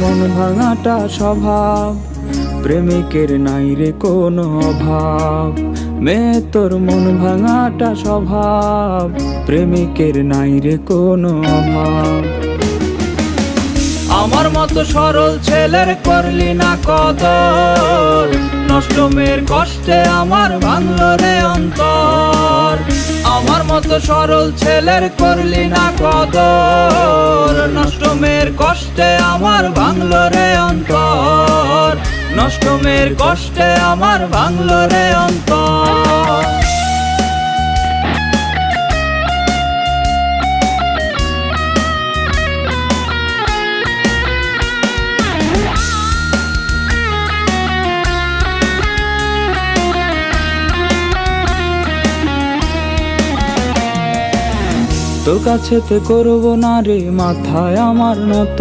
মন ভাঙাটা স্বভাব, প্রেমিকের নাই রে কোনো অভাব। মেয়ে তোর মন ভাঙাটা স্বভাব, প্রেমিকের নাই রে কোনো অভাব। আমার মতো সরল ছেলের করলি না কদর, নষ্ট মেয়ের কষ্টে আমার ভাঙল রে অন্তর। আমার মতো সরল ছেলের করলি না কদর, নষ্ট মেয়ের কষ্টে আমার ভাঙল রে অন্তর। নষ্ট মেয়ের কষ্টে আমার ভাঙল রে অন্তর। তোর কাছেতে করবো না রে মাথায় আমার নত,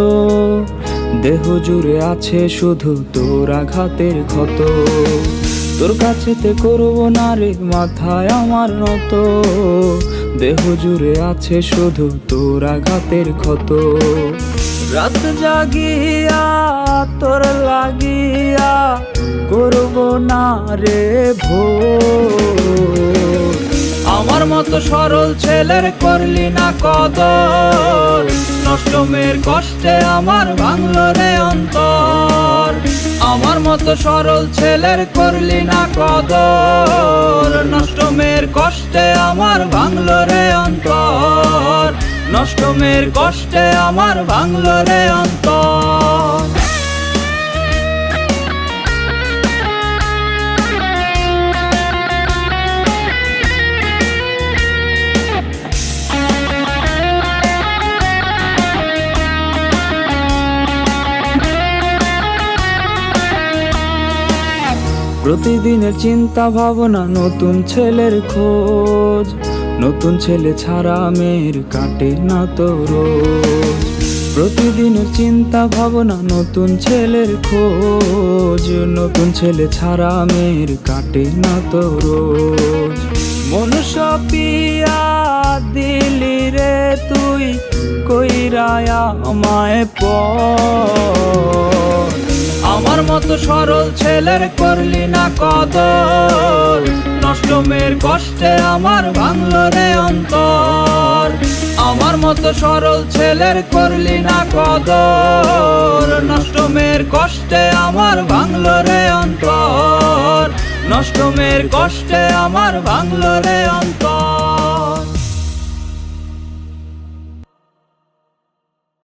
দেহ জুড়ে আছে শুধু তোর আঘাতের ক্ষত। তোর কাছেতে করবো না রে মাথায় আমার নত, দেহ জুড়ে আছে শুধু তোর আঘাতের ক্ষত। রাত জাগিয়া তোর লাগিয়া করবো না রে ভোর। আমার মতো সরল ছেলের করলি না কদর, নষ্ট মেয়ের কষ্টে আমার ভাঙল রে অন্তর। আমার মতো সরল ছেলের করলি না কদর, নষ্ট মেয়ের কষ্টে আমার ভাঙল রে অন্তর। নষ্ট মেয়ের কষ্টে আমার ভাঙল রে অন্তর। প্রতিদিনের চিন্তা ভাবনা নতুন ছেলের খোঁজ, নতুন ছেলে ছাড়া মেয়ের কাটে না তো রোজ। প্রতিদিনের চিন্তা ভাবনা নতুন ছেলের খোঁজ, নতুন ছেলে ছাড়া মেয়ের কাটে না তো রোজ। মনুষ্য পিয়া দিলি রে তুই কইরায়া আমায় পর। আমার মতো সরল ছেলের করলি না কদর, নষ্ট মেয়ের কষ্টে আমার ভাঙল রে অন্তর। আমার মতো সরল ছেলের করলি না কদর, নষ্ট মেয়ের কষ্টে আমার ভাঙল রে অন্তর। নষ্ট মেয়ের কষ্টে আমার ভাঙল রে অন্তর।